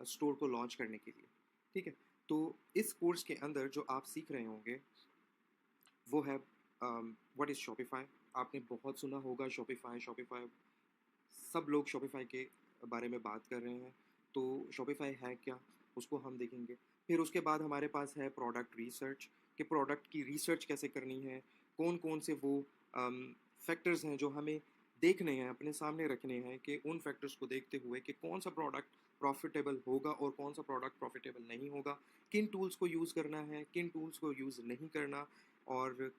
Store को launch करने के लिए, ठीक है। तो इस कोर्स के अंदर जो आप सीख रहे होंगे वो है व्हाट इज़ शॉपिफ़ाई। आपने बहुत सुना होगा शॉपिफ़ाई, शॉपिफ़ाई, सब लोग शॉपिफ़ाई के बारे में बात कर रहे हैं। तो शॉपिफ़ाई है क्या? उसको हम देखेंगे। फिर उसके बाद हमारे पास है प्रोडक्ट रिसर्च, कि प्रोडक्ट की रिसर्च कैसे करनी है, कौन-कौन से वो फैक्टर्स हैं जो हमें देखने हैं, अपने सामने रखने हैं, कि उन फैक्टर्स को देखते हुए कि कौन-सा प्रोडक्ट प्रॉफ़िटेबल होगा और कौन-सा प्रोडक्ट प्रॉफ़िटेबल नहीं होगा, किन टूल्स को यूज़ करना है, किन टूल्स को यूज़ नहीं करना, और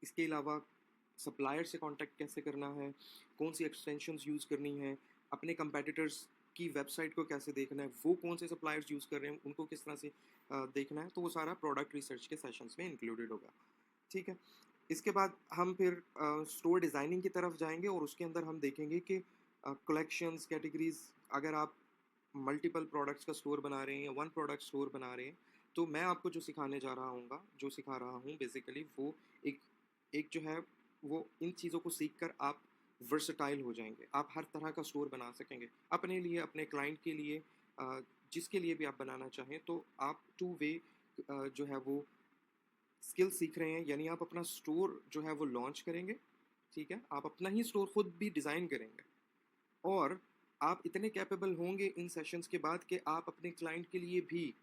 इसके अलावा सप्लायर से कॉन्टैक्ट कैसे करना है, कौन-सी एक्सटेंशंस यूज़ करनी है, अपने कंपेटिटर्स की वेबसाइट को कैसे देखना है, वो कौन से सप्लायर्स यूज़ कर रहे हैं, उनको किस तरह से देखना है, तो वो सारा प्रोडक्ट रिसर्च के सेशंस में इंक्लूडेड होगा, ठीक है। इसके बाद हम फिर स्टोर डिज़ाइनिंग की तरफ जाएँगे और उसके अंदर हम देखेंगे कि कलेक्शंस, कैटेगरीज़, अगर आप मल्टीपल प्रोडक्ट्स का स्टोर बना रहे हैं या वन प्रोडक्ट स्टोर बना रहे हैं, तो मैं आपको जो सिखाने जा रहा हूँगा, जो सिखा रहा हूँ बेसिकली, वो एक एक जो है, वो इन चीज़ों को सीख कर आप वर्सटाइल हो जाएँगे। आप हर तरह का स्टोर बना सकेंगे। अपने लिए, अपने क्लाइंट के लिए, जिसके लिए भी आप बनाना चाहें, तो आप टू वे जो है वो स्किल सीख रहे हैं, यानी आप अपना स्टोर जो है वो लॉन्च करेंगे, ठीक है? आप अपना ही स्टोर खुद भी डिज़ाइन करेंगे। और आप इतने कैपेबल होंगे इन सेशंस के बाद कि आप अपने क्लाइंट के लिए भी,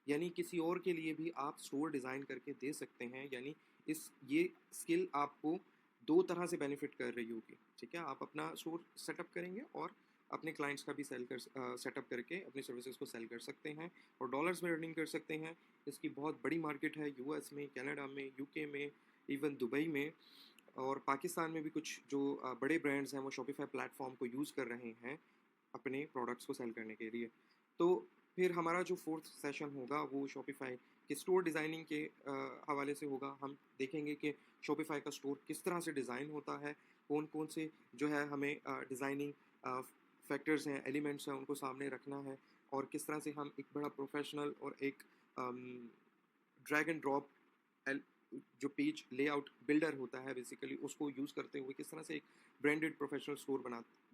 यानी किसी और के लिए भी आप स्टोर डिज़ाइन करके दे सकते हैं। यानी इस ये स्किल आपको 2 तरह से बेनिफिट कर रही होगी, ठीक है? आप अपना स्टोर सेटअप करेंगे और अपने क्लाइंट्स का भी सेटअप करके अपनी सर्विसेज़ को सेल कर सकते हैं और डॉलर्स में अर्निंग कर सकते हैं। इसकी बहुत बड़ी मार्केट है यूएस में, कनाडा में, यूके में, इवन दुबई में, और पाकिस्तान में भी कुछ जो बड़े ब्रांड्स हैं वो शॉपिफ़ाई प्लेटफ़ॉर्म को यूज़ कर रहे हैं अपने प्रोडक्ट्स को सेल करने के लिए। तो फिर हमारा जो 4th सेशन होगा वो शॉपिफ़ाई के स्टोर डिज़ाइनिंग के हवाले से होगा। हम देखेंगे कि शॉपिफ़ाई का स्टोर किस तरह से डिज़ाइन होता है, कौन-कौन से जो है हमें डिज़ाइनिंग फैक्टर्स हैं, एलिमेंट्स हैं, उनको सामने रखना है, और किस तरह से हम एक बड़ा प्रोफ़ेशनल और एक अम, ड्रैग एंड ड्रॉप एल जो पेज लेआउट बिल्डर होता है बेसिकली, उसको यूज़ करते हुए किस तरह से एक ब्रांडेड प्रोफेशनल स्टोर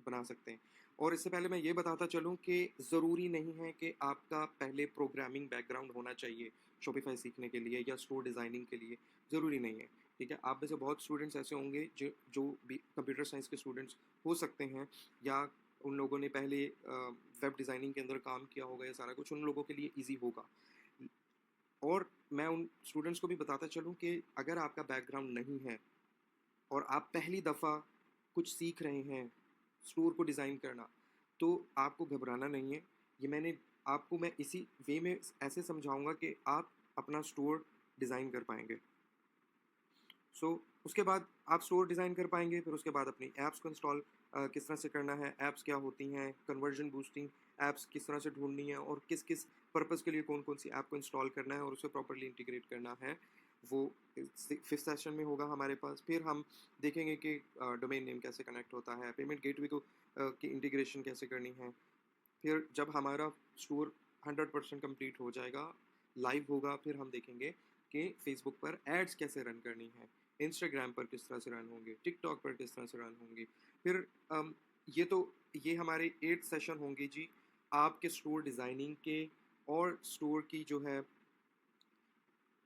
बना सकते हैं। और इससे पहले मैं ये बताता चलूँ कि ज़रूरी नहीं है कि आपका पहले प्रोग्रामिंग बैकग्राउंड होना चाहिए शॉपिफ़ाई सीखने के लिए या स्टोर डिज़ाइनिंग के लिए, ज़रूरी नहीं है, ठीक है? आप में से बहुत स्टूडेंट्स ऐसे होंगे जो भी कंप्यूटर साइंस के स्टूडेंट्स हो सकते हैं, या उन लोगों ने पहले वेब डिज़ाइनिंग के अंदर काम किया होगा, ये सारा कुछ उन लोगों के लिए ईज़ी होगा। और मैं उन स्टूडेंट्स को भी बताता चलूँ कि अगर आपका बैकग्राउंड नहीं है और आप पहली दफ़ा कुछ सीख रहे हैं, स्टोर को डिज़ाइन करना, तो आपको घबराना नहीं है। ये मैं इसी वे में ऐसे समझाऊँगा कि आप अपना स्टोर डिज़ाइन कर पाएँगे। उसके बाद आप स्टोर डिज़ाइन कर पाएँगे, फिर उसके बाद अपनी ऐप्स को इंस्टॉल किस तरह से करना है, ऐप्स क्या होती हैं, कन्वर्जन बूस्टिंग ऐप्स किस तरह से ढूँढनी है, और किस-किस पर्पज़ के लिए कौन-कौन सी ऐप को इंस्टॉल करना है और उसे प्रॉपर्ली इंटीग्रेट करना है, वो 5th सेशन में होगा हमारे पास। फिर हम देखेंगे कि डोमेन नेम कैसे कनेक्ट होता है, पेमेंट गेटवे को की इंटीग्रेशन कैसे करनी है। फिर जब हमारा स्टोर 100% कंप्लीट हो जाएगा, लाइव होगा, फिर हम देखेंगे कि फ़ेसबुक पर एड्स कैसे रन करनी है, इंस्टाग्राम पर किस तरह से रन होंगे, टिकटॉक पर किस तरह से रन होंगे। फिर अम, ये तो ये हमारे 8 सेशन होंगे जी, आपके स्टोर डिज़ाइनिंग के और स्टोर की जो है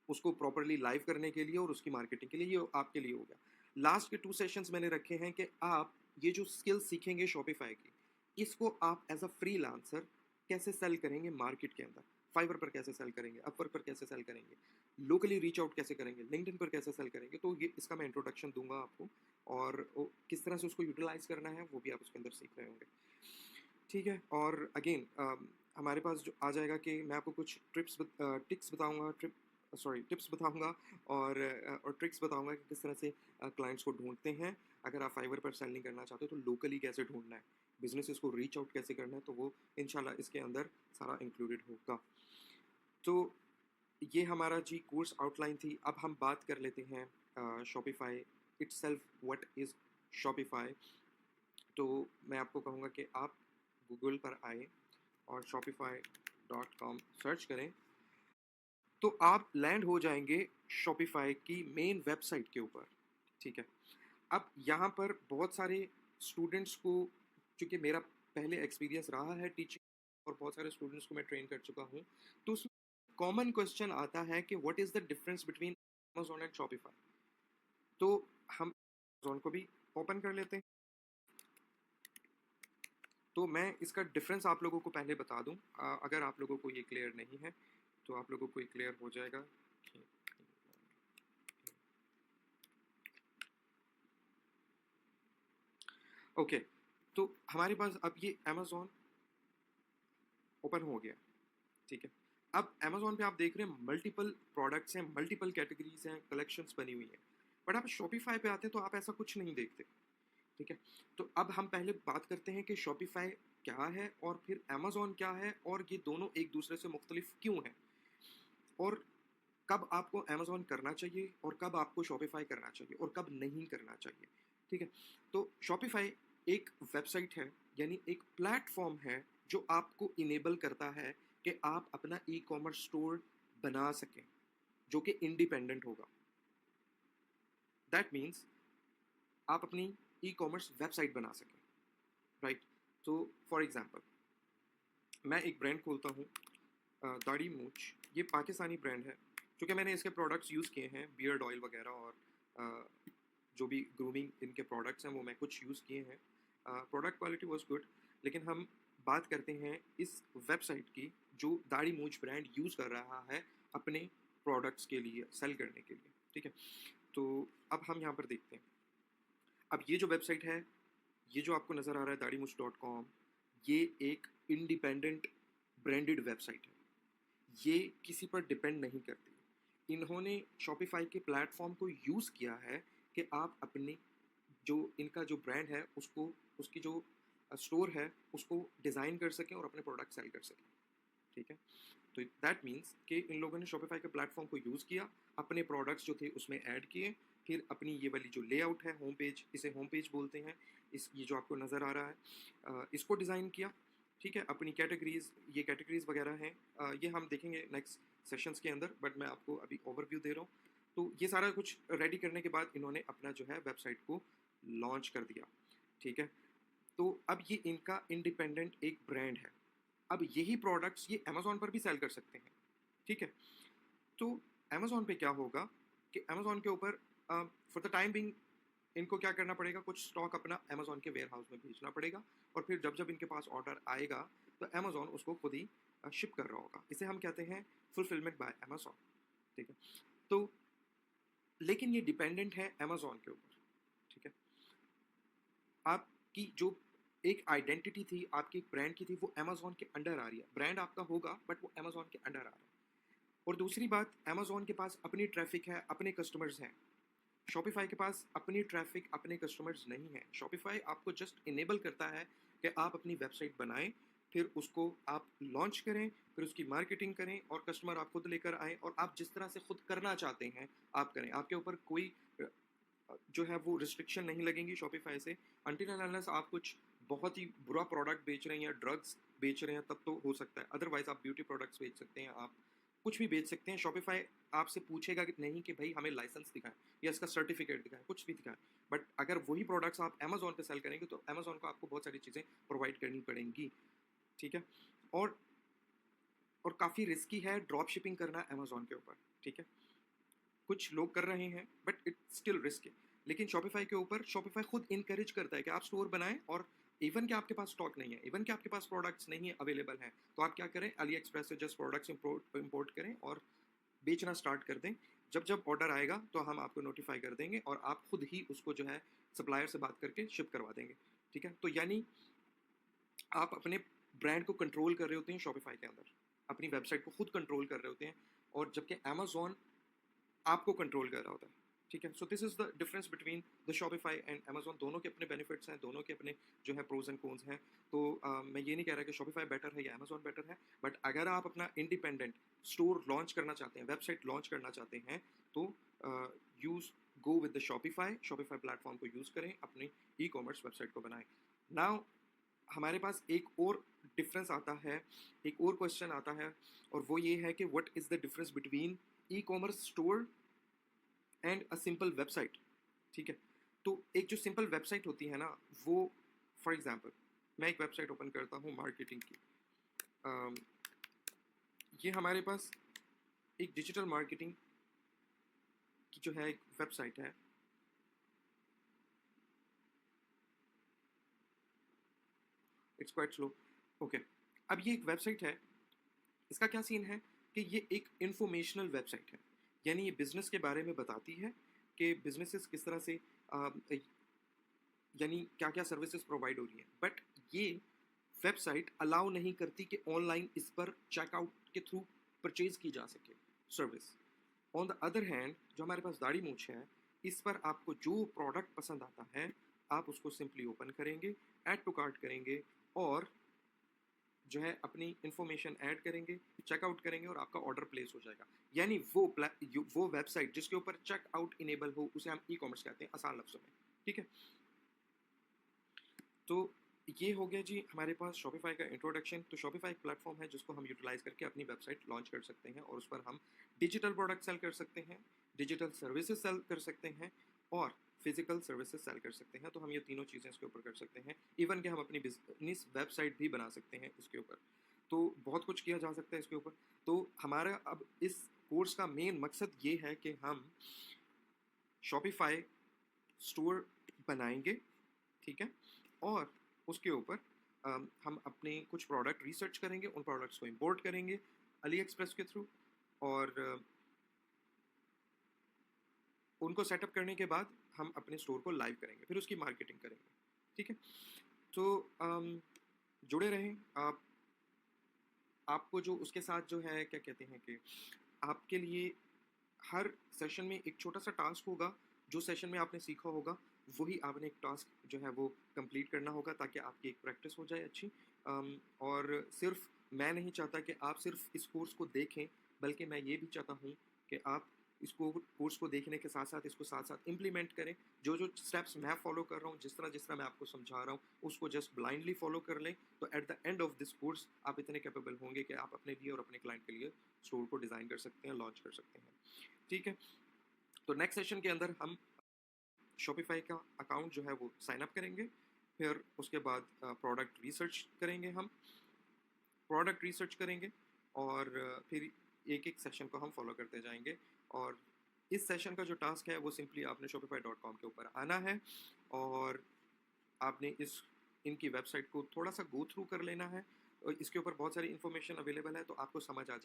उसको प्रॉपर्ली लाइव करने के लिए और उसकी मार्केटिंग के लिए, ये आपके लिए हो गया। लास्ट के 2 सेशंस मैंने रखे हैं कि आप ये जो स्किल सीखेंगे शॉपिफ़ाई की, इसको आप एज़ अ फ्रीलांसर कैसे सेल करेंगे मार्केट के अंदर। फाइवर पर कैसे सेल करेंगे, अपवर्क पर कैसे सेल करेंगे, लोकली रीच आउट कैसे करेंगे, लिंक्डइन पर कैसे सेल करेंगे। तो ये इसका मैं इंट्रोडक्शन दूँगा आपको, और किस तरह से उसको यूटिलाइज़ करना है, वो भी आप उसके अंदर सीख रहे होंगे। ठीक है, और अगेन हमारे पास जो आ जाएगा कि मैं आपको कुछ टिप्स बताऊँगा, टिप्स बताऊँगा, और ट्रिक्स बताऊँगा कि किस तरह से क्लाइंट्स को ढूँढते हैं। अगर आप फाइवर पर सेल नहीं करना चाहते, तो लोकली कैसे ढूँढना है, बिज़नेसेस को रीच आउट कैसे करना है, तो वो इंशाल्लाह इसके अंदर सारा इंक्लूडेड होगा। तो ये हमारा जी कोर्स आउटलाइन थी। अब हम बात कर लेते हैं Shopify itself, what is Shopify? तो मैं आपको कहूँगा कि आप गूगल पर आएँ और shopify.com सर्च करें, तो आप लैंड हो जाएँगे शॉपिफ़ाई की मेन वेबसाइट के ऊपर, ठीक है। अब यहाँ पर बहुत सारे स्टूडेंट्स को, चूँकि मेरा पहले एक्सपीरियंस रहा है टीचिंग और बहुत सारे स्टूडेंट्स को मैं ट्रेन कर चुका हूँ, तो उसमें कॉमन क्वेश्चन आता है कि what is the difference between Amazon and Shopify. तो हम अमेज़न को भी ओपन कर लेते हैं। तो मैं इसका डिफरेंस आप लोगों को पहले बता दूं, अगर आप लोगों को ये क्लियर नहीं है तो आप लोगों को ये क्लियर हो जाएगा। ओके, तो हमारे पास अब ये अमेज़न ओपन हो गया, ठीक है। अब अमेज़न पे आप देख रहे हैं मल्टीपल प्रोडक्ट्स हैं, मल्टीपल कैटेगरीज हैं, कलेक्शंस बनी हुई हैं। बट आप शॉपिफाई पे आते हैं तो आप ऐसा कुछ नहीं देखते, ठीक है। तो अब हम पहले बात करते हैं कि शॉपिफाई क्या है और फिर अमेज़न क्या है और ये दोनों एक दूसरे से मुख्तलिफ क्यों हैं, और कब आपको अमेज़न करना चाहिए और कब आपको शॉपिफाई करना चाहिए और कब नहीं करना चाहिए, ठीक है। तो शॉपिफाई एक वेबसाइट है, यानी एक प्लेटफॉर्म है जो आपको इनेबल करता है कि आप अपना ई कॉमर्स स्टोर बना सकें जो कि इंडिपेंडेंट होगा। दैट मीन्स आप अपनी ई कॉमर्स वेबसाइट बना सकें, राइट। तो फॉर एग्जांपल मैं एक ब्रांड खोलता हूँ, दाढ़ी मूछ, ये पाकिस्तानी ब्रांड है, क्योंकि मैंने इसके प्रोडक्ट्स यूज़ किए हैं, बियर्ड ऑयल वगैरह और जो भी ग्रूमिंग इनके प्रोडक्ट्स हैं वो मैं कुछ यूज़ किए हैं। प्रोडक्ट क्वालिटी वाज गुड, लेकिन हम बात करते हैं इस वेबसाइट की जो दाढ़ी मूछ ब्रांड यूज़ कर रहा है अपने प्रोडक्ट्स के लिए, सेल करने के लिए, ठीक है। तो अब हम यहाँ पर देखते हैं, अब ये जो वेबसाइट है, ये जो आपको नज़र आ रहा है दाढ़ीमूछ.com, ये एक इंडिपेंडेंट ब्रांडेड वेबसाइट है, ये किसी पर डिपेंड नहीं करती। इन्होंने शॉपिफाई के प्लेटफॉर्म को यूज़ किया है कि आप अपनी जो इनका जो ब्रांड है उसको, उसकी जो स्टोर है उसको डिज़ाइन कर सकें और अपने प्रोडक्ट सेल कर सकें, ठीक है। तो दैट मीन्स कि इन लोगों ने शॉपिफाई के प्लेटफॉर्म को यूज़ किया, अपने प्रोडक्ट्स जो थे उसमें ऐड किए, फिर अपनी ये वाली जो लेआउट है, होम पेज, इसे होम पेज बोलते हैं, इस ये जो आपको नज़र आ रहा है, इसको डिज़ाइन किया, ठीक है। अपनी कैटेगरीज, ये कैटेगरीज वगैरह हैं, ये हम देखेंगे नेक्स्ट सेशंस के अंदर, बट मैं आपको अभी ओवरव्यू दे रहा हूँ। तो ये सारा कुछ रेडी करने के बाद इन्होंने अपना जो है वेबसाइट को लॉन्च कर दिया, ठीक है। तो अब ये इनका इंडिपेंडेंट एक ब्रांड है। अब यही प्रोडक्ट्स ये अमेज़न पर भी सेल कर सकते हैं, ठीक है। तो अमेज़न पे क्या होगा कि अमेज़न के ऊपर फॉर द टाइम बिंग इनको क्या करना पड़ेगा, कुछ स्टॉक अपना अमेज़न के वेयर हाउस में भेजना पड़ेगा, और फिर जब जब इनके पास ऑर्डर आएगा तो अमेज़न उसको खुद ही शिप कर रहा होगा। इसे हम कहते हैं फुलफिलमेंट बाय अमेज़न, ठीक है। तो लेकिन ये डिपेंडेंट है अमेज़न के ऊपर, ठीक है। आपकी जो एक आइडेंटिटी थी, आपकी एक ब्रांड की थी, वो अमेज़न के अंडर आ रही है। ब्रांड आपका होगा बट वो अमेज़न के अंडर आ रहा है। और दूसरी बात, अमेज़न के पास अपनी ट्रैफिक है, अपने कस्टमर्स हैं। शॉपिफाई के पास अपनी ट्रैफिक, अपने कस्टमर्स नहीं हैं। शॉपिफाई आपको जस्ट इनेबल करता है कि आप अपनी वेबसाइट बनाएं, फिर उसको आप लॉन्च करें, फिर उसकी मार्केटिंग करें और कस्टमर आप खुद लेकर आएँ, और आप जिस तरह से खुद करना चाहते हैं आप करें। आपके ऊपर कोई जो है वो रिस्ट्रिक्शन नहीं लगेंगी शॉपिफाई से, अनटिल एंड अनलेस आप कुछ बहुत ही बुरा प्रोडक्ट बेच रहे हैं या ड्रग्स बेच रहे हैं, तब तो हो सकता है। अदरवाइज आप ब्यूटी प्रोडक्ट्स बेच सकते हैं, आप कुछ भी बेच सकते हैं। शॉपिफाई आपसे पूछेगा कि नहीं कि भाई हमें लाइसेंस दिखाएं या इसका सर्टिफिकेट दिखाएं, कुछ भी दिखाएं। बट अगर वही प्रोडक्ट्स आप अमेज़न पे सेल करेंगे तो अमेज़न को आपको बहुत सारी चीज़ें प्रोवाइड करनी पड़ेंगी, ठीक है। और और काफ़ी रिस्की है ड्रॉप शिपिंग करना अमेज़न के ऊपर, ठीक है। कुछ लोग कर रहे हैं बट इट्स स्टिल रिस्की। लेकिन शॉपिफाई के ऊपर शॉपिफाई खुद इनकरेज करता है कि आप स्टोर बनाएं, और इवन कि आपके पास स्टॉक नहीं है, इवन कि आपके पास प्रोडक्ट्स नहीं है, अवेलेबल हैं, तो आप क्या करें, अली एक्सप्रेस से जस्ट प्रोडक्ट्स इंपोर्ट करें और बेचना स्टार्ट कर दें। जब जब ऑर्डर आएगा तो हम आपको नोटिफाई कर देंगे और आप खुद ही उसको जो है सप्लायर से बात करके शिप करवा देंगे, ठीक है। तो यानी आप अपने ब्रांड को कंट्रोल कर रहे होते हैं शॉपिफाई के अंदर, अपनी वेबसाइट को खुद कंट्रोल कर रहे होते हैं, और जबकि अमेजोन आपको कंट्रोल कर रहा होता है, ठीक है। So this is the difference between the Shopify and Amazon. दोनों के अपने बेनिफिट्स हैं, दोनों के अपने जो है प्रोज एंड कॉन्स हैं। तो मैं ये नहीं कह रहा कि शॉपिफाई बेटर है या अमेजोन बेटर है, बट अगर आप अपना इंडिपेंडेंट स्टोर लॉन्च करना चाहते हैं, वेबसाइट लॉन्च करना चाहते हैं, तो use go with the Shopify, Shopify platform को यूज़ करें, अपनी ई कॉमर्स वेबसाइट को बनाएं। नाउ हमारे पास एक और डिफरेंस आता है, एक और क्वेश्चन आता है, और वो ये है कि what is the difference between e commerce store and a simple website, ठीक है। तो एक जो सिंपल वेबसाइट होती है ना, वो फॉर एग्जांपल मैं एक वेबसाइट ओपन करता हूँ मार्केटिंग की, अम, ये हमारे पास एक डिजिटल मार्केटिंग की जो है एक वेबसाइट है। It's quite slow. ओके, अब ये एक वेबसाइट है। इसका क्या सीन है कि ये एक इंफॉर्मेशनल वेबसाइट है, यानी ये बिजनेस के बारे में बताती है कि बिजनेसेस किस तरह से यानी क्या क्या सर्विसेज प्रोवाइड हो रही हैं। बट ये वेबसाइट अलाउ नहीं करती कि ऑनलाइन इस पर चेकआउट के थ्रू परचेज की जा सके service. On the other hand, जो हमारे पास दाढ़ी मूछ है, इस पर आपको जो प्रोडक्ट पसंद आता है आप उसको सिंपली ओपन करेंगे, ऐड टू कार्ट करेंगे और जो है अपनी इन्फॉर्मेशन ऐड करेंगे, चेकआउट करेंगे और आपका ऑर्डर प्लेस हो जाएगा। यानी वो वेबसाइट जिसके ऊपर चेकआउट इनेबल हो उसे हम ई कॉमर्स कहते हैं आसान लफ्जों में। ठीक है, तो ये हो गया जी हमारे पास शॉपिफाई का इंट्रोडक्शन। तो शॉपिफाई एक प्लेटफॉर्म है जिसको हम यूटिलाइज करके अपनी वेबसाइट लॉन्च कर सकते हैं और उस पर हम डिजिटल प्रोडक्ट सेल कर सकते हैं, डिजिटल सर्विसेज सेल कर सकते हैं और फिजिकल सर्विसेज सेल कर सकते हैं। तो हम ये तीनों चीज़ें इसके ऊपर कर सकते हैं। इवन कि हम अपनी बिजनेस वेबसाइट भी बना सकते हैं इसके ऊपर। तो बहुत कुछ किया जा सकता है इसके ऊपर। तो हमारा अब इस कोर्स का मेन मकसद ये है कि हम शॉपिफाई स्टोर बनाएंगे, ठीक है, और उसके ऊपर हम अपने कुछ प्रोडक्ट रिसर्च करेंगे, उन प्रोडक्ट्स को इंपोर्ट करेंगे अली एक्सप्रेस के थ्रू और उनको सेटअप करने के बाद हम अपने स्टोर को लाइव करेंगे, फिर उसकी मार्केटिंग करेंगे। ठीक है, तो जुड़े रहें आप। आपको जो उसके साथ जो है क्या कहते हैं कि आपके लिए हर सेशन में एक छोटा सा टास्क होगा। जो सेशन में आपने सीखा होगा वही आपने एक टास्क जो है वो कंप्लीट करना होगा ताकि आपकी एक प्रैक्टिस हो जाए अच्छी। और सिर्फ मैं नहीं चाहता कि आप सिर्फ इस कोर्स को देखें, बल्कि मैं ये भी चाहता हूँ कि आप इसको कोर्स को देखने के साथ साथ इसको साथ साथ इम्प्लीमेंट करें। जो जो स्टेप्स मैं फॉलो कर रहा हूँ, जिस तरह मैं आपको समझा रहा हूँ, उसको जस्ट ब्लाइंडली फॉलो कर लें। तो at the end of this course आप इतने कैपेबल होंगे कि आप अपने लिए और अपने क्लाइंट के लिए स्टोर को डिज़ाइन कर सकते हैं, लॉन्च कर सकते हैं। ठीक है, तो नेक्स्ट सेशन के अंदर हम शॉपिफाई का अकाउंट जो है वो साइन अप करेंगे। फिर उसके बाद प्रोडक्ट रिसर्च करेंगे, हम प्रोडक्ट रिसर्च करेंगे और फिर एक एक सेशन को हम फॉलो करते जाएंगे। और इस सेशन का जो टास्क है वो सिंपली आपने shopify.com के ऊपर आना है और आपने इनकी वेबसाइट को थोड़ा सा गो थ्रू कर लेना है। और इसके ऊपर बहुत सारी इन्फॉर्मेशन अवेलेबल है, तो आपको समझ आ